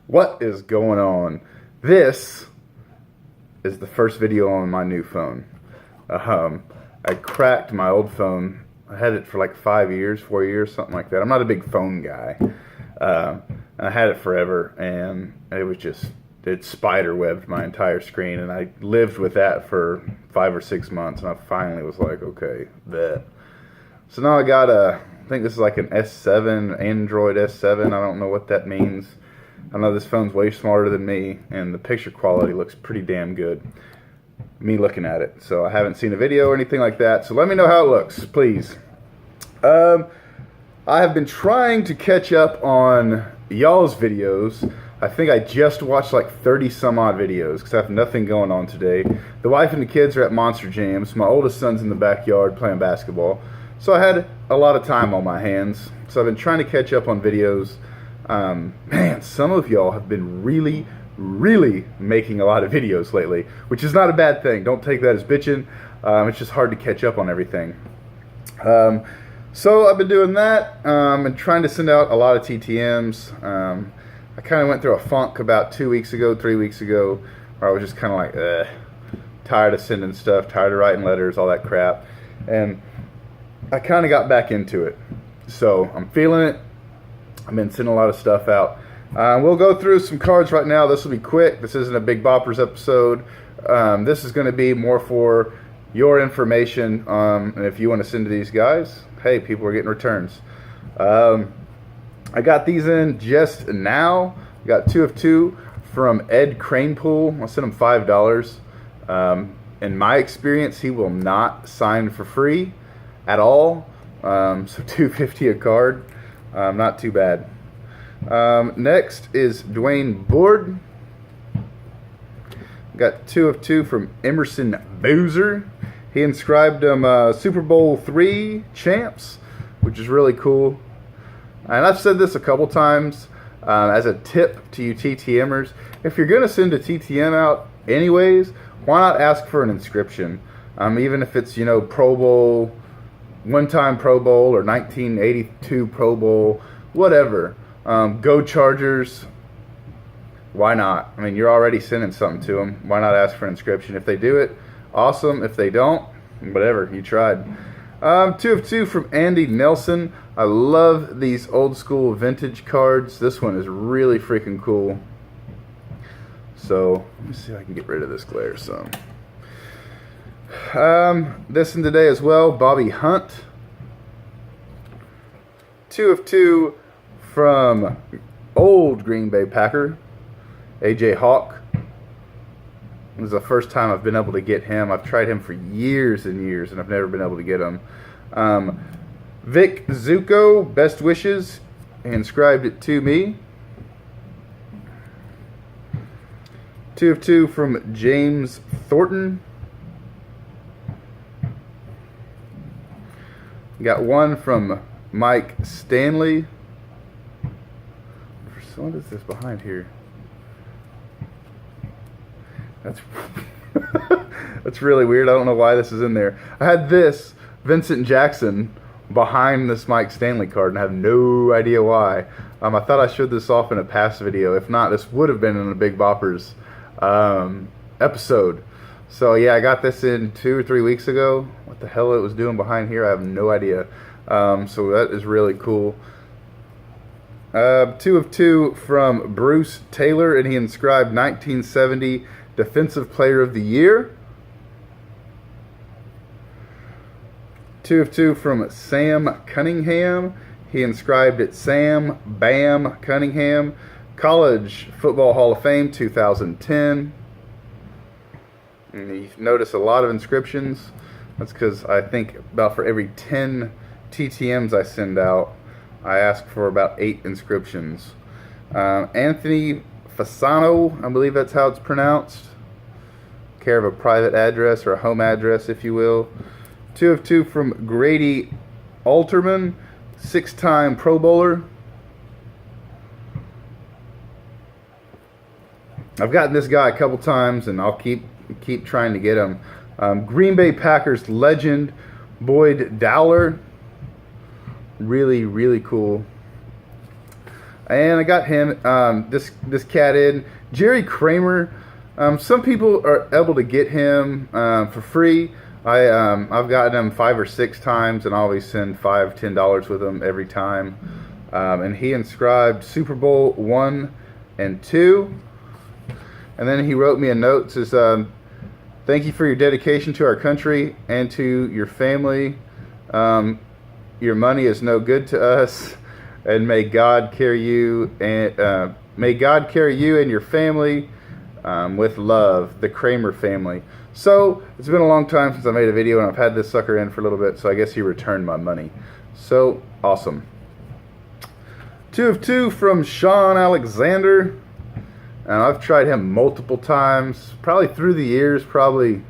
What is going on? This is the first video on my new phone. I cracked my old phone. I had it for like 4 years, something like that. I'm not a big phone guy. I had it forever, and it spider webbed my entire screen, and I lived with that for 5 or 6 months, and I finally was like, okay, that. So now I got I think this is like an S7, Android S7. I don't know what that means. I know this phone's way smarter than me, and the picture quality looks pretty damn good. Me looking at it. So I haven't seen a video or anything like that. So let me know how it looks, please. I have been trying to catch up on y'all's videos. I think I just watched like 30 some odd videos because I have nothing going on today. The wife and the kids are at Monster Jams. My oldest son's in the backyard playing basketball. So I had a lot of time on my hands. So I've been trying to catch up on videos. Man, some of y'all have been really making a lot of videos lately, which is not a bad thing. Don't take that as bitching. It's just hard to catch up on everything. So I've been doing that and trying to send out a lot of TTMs. I kind of went through a funk about 3 weeks ago, where I was just kind of like, tired of sending stuff, tired of writing letters, all that crap. And I kind of got back into it. So I'm feeling it. I've been sending a lot of stuff out. We'll go through some cards right now. This will be quick. This isn't a Big Boppers episode. This is going to be more for your information. And if you want to send to these guys, hey, people are getting returns. I got these in just now. Got 2 of 2 from Ed Cranepool. I sent him $5. In my experience, he will not sign for free at all. So $2.50 a card. Not too bad. Next is Dwayne Board. Got 2 of 2 from Emerson Boozer. He inscribed them Super Bowl III champs, which is really cool. And I've said this a couple times as a tip to you TTMers. If you're going to send a TTM out anyways, why not ask for an inscription? Even if it's, Pro Bowl, one-time Pro Bowl, or 1982 Pro Bowl, whatever. Go Chargers. Why not? I mean, you're already sending something to them. Why not ask for an inscription? If they do it, awesome. If they don't, whatever. You tried. 2 of 2 from Andy Nelson. I love these old school vintage cards. This one is really freaking cool. So, let me see if I can get rid of this glare some. This one today as well, Bobby Hunt. 2 of 2 from old Green Bay Packer, AJ Hawk. This is the first time I've been able to get him. I've tried him for years and years, and I've never been able to get him. Vic Zuko, best wishes. He inscribed it to me. 2 of 2 from James Thornton. Got 1 from Mike Stanley. What is this behind here? That's really weird. I don't know why this is in there. I had this Vincent Jackson behind this Mike Stanley card, and I have no idea why. I thought I showed this off in a past video. If not, this would have been in a Big Boppers episode. So yeah, I got this in 2 or 3 weeks ago. What the hell it was doing behind here, I have no idea. So that is really cool. 2 of 2 from Bruce Taylor, and he inscribed 1970 Defensive Player of the Year. 2 of 2 from Sam Cunningham. He inscribed it Sam Bam Cunningham, College Football Hall of Fame 2010. And you notice a lot of inscriptions. That's because I think about for every 10 TTMs I send out, I ask for about 8 inscriptions. Anthony Fasano, I believe that's how it's pronounced. Care of a private address or a home address, if you will. 2 of 2 from Grady Alterman, 6-time Pro Bowler. I've gotten this guy a couple times, and I'll keep trying to get him. Green Bay Packers legend Boyd Dowler. Really cool. And I got him, this cat in. Jerry Kramer. Some people are able to get him for free. I've gotten him 5 or 6 times, and I always send $5, $10 with him every time. And he inscribed Super Bowl 1 and 2. And then he wrote me a note that says, thank you for your dedication to our country and to your family. Your money is no good to us, and may God carry you and your family with love, the Kramer family. So it's been a long time since I made a video, and I've had this sucker in for a little bit, so I guess he returned my money. So awesome. 2 of 2 from Sean Alexander. I've tried him multiple times, probably through the years, probably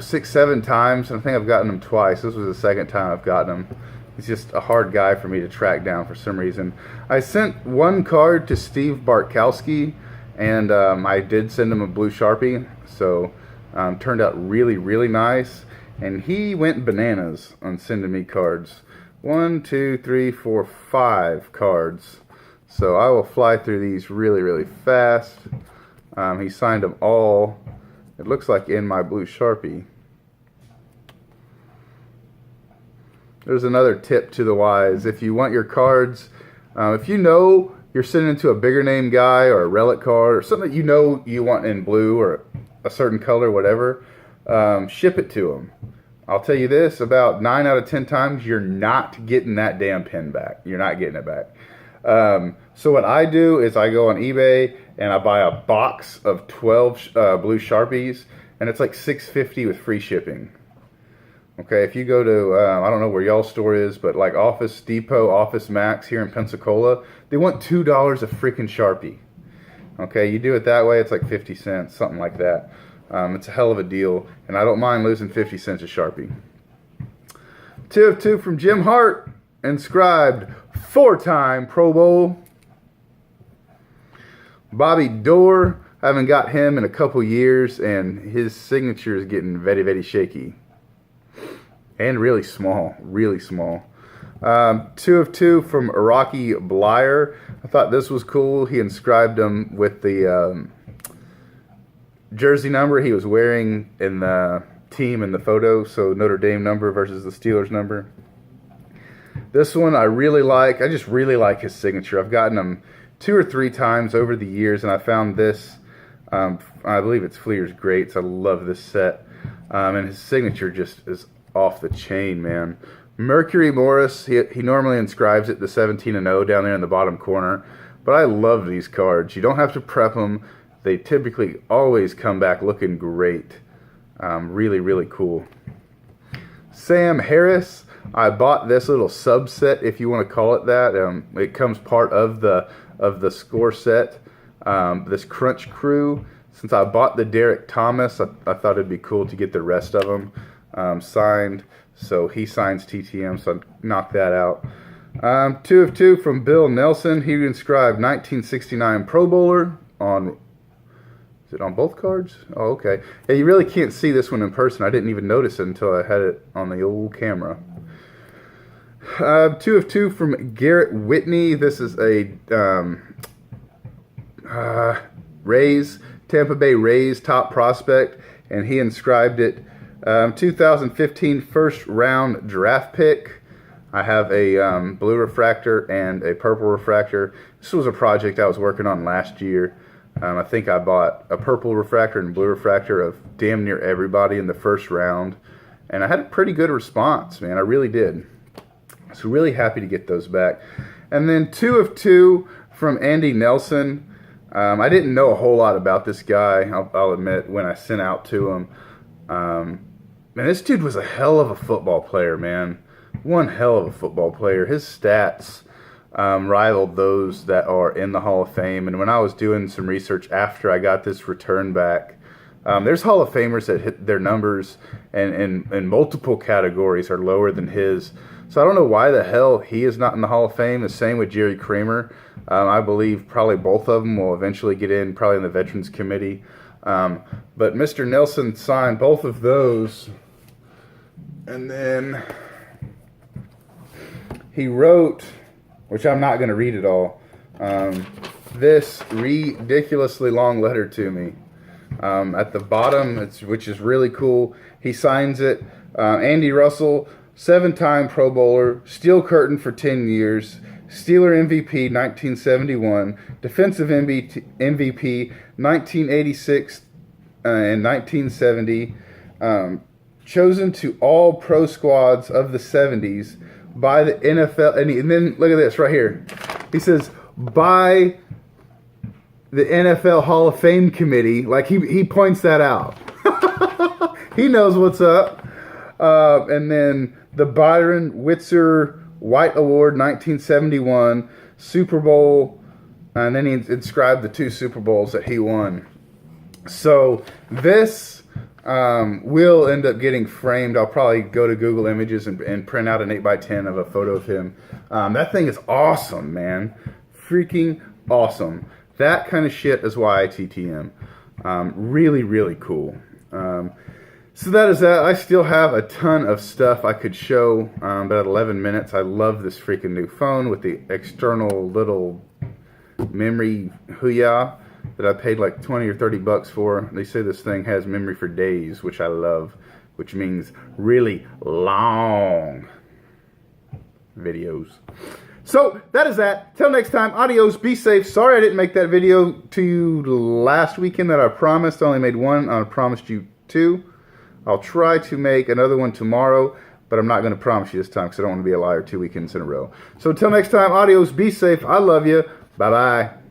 6, 7 times. I think I've gotten him twice. This was the second time I've gotten him. He's just a hard guy for me to track down for some reason. I sent 1 card to Steve Bartkowski, and I did send him a blue Sharpie, so turned out really, really nice. And he went bananas on sending me cards. 1, 2, 3, 4, 5 cards. So I will fly through these really, really fast. He signed them all, it looks like, in my blue Sharpie. There's another tip to the wise. If you want your cards, if you know you're sending it to a bigger name guy or a relic card or something that you know you want in blue or a certain color, whatever, ship it to them. I'll tell you this, about 9 out of 10 times, you're not getting that damn pen back. You're not getting it back. So what I do is I go on eBay and I buy a box of 12 blue Sharpies, and it's like $6.50 with free shipping. Okay, if you go to, I don't know where y'all's store is, but like Office Depot, Office Max here in Pensacola, they want $2 a freaking Sharpie. Okay, you do it that way, it's like 50 cents, something like that. It's a hell of a deal, and I don't mind losing 50 cents a Sharpie. 2 of 2 from Jim Hart, inscribed 4-time Pro Bowl. Bobby Dorr, I haven't got him in a couple years, and his signature is getting very, very shaky. And really small, really small. 2 of 2 from Rocky Blyer. I thought this was cool. He inscribed him with the jersey number he was wearing in the team in the photo. So Notre Dame number versus the Steelers number. This one I really like. I just really like his signature. I've gotten him 2 or 3 times over the years, and I found this. I believe it's Fleer's Greats. I love this set. And his signature just is off the chain, man. Mercury Morris, he normally inscribes it the 17-0 down there in the bottom corner, but I love these cards. You don't have to prep them. They typically always come back looking great. Really, really cool. Sam Harris, I bought this little subset, if you want to call it that. It comes part of the score set. This Crunch Crew. Since I bought the Derek Thomas, I thought it'd be cool to get the rest of them signed. So he signs TTM, so I knocked that out. 2 of 2 from Bill Nelson. He inscribed 1969 Pro Bowler on... Is it on both cards? Oh, okay. Yeah, you really can't see this one in person. I didn't even notice it until I had it on the old camera. 2 of 2 from Garrett Whitney. This is a Rays, Tampa Bay Rays top prospect, and he inscribed it 2015 first round draft pick. I have a blue refractor and a purple refractor. This was a project I was working on last year. I think I bought a purple refractor and blue refractor of damn near everybody in the first round, and I had a pretty good response, man. I really did. So really happy to get those back. And then 2 of 2 from Andy Nelson. I didn't know a whole lot about this guy, I'll admit, when I sent out to him. Man, this dude was a hell of a football player, man. One hell of a football player. His stats rivaled those that are in the Hall of Fame. And when I was doing some research after I got this return back, there's Hall of Famers that hit their numbers and in multiple categories are lower than his. So I don't know why the hell he is not in the Hall of Fame. The same with Jerry Kramer. I believe probably both of them will eventually get in, probably in the Veterans Committee. But Mr. Nelson signed both of those. And then he wrote which I'm not going to read it all. This ridiculously long letter to me. At the bottom, which is really cool, he signs it. Andy Russell, 7-time Pro Bowler, Steel Curtain for 10 years, Steeler MVP 1971, Defensive MVP 1986 and 1970, chosen to all pro squads of the 70s by the NFL. And then look at this right here. He says, by the NFL Hall of Fame committee. Like, he points that out. He knows what's up. And then the Byron Witzer White Award 1971 Super Bowl, and then he inscribed the 2 Super Bowls that he won. So this will end up getting framed. I'll probably go to Google Images and print out an 8x10 of a photo of him. That thing is awesome, man. Freaking awesome. That kind of shit is why I TTM. Really, really cool. So that is that. I still have a ton of stuff I could show, but at 11 minutes, I love this freaking new phone with the external little memory hoo-yah that I paid like 20 or 30 bucks for. They say this thing has memory for days, which I love, which means really long videos. So that is that. Till next time, adios, be safe. Sorry I didn't make that video to you last weekend that I promised. I only made one. I promised you 2. I'll try to make another one tomorrow, but I'm not going to promise you this time because I don't want to be a liar 2 weekends in a row. So until next time, adios, be safe. I love you. Bye-bye.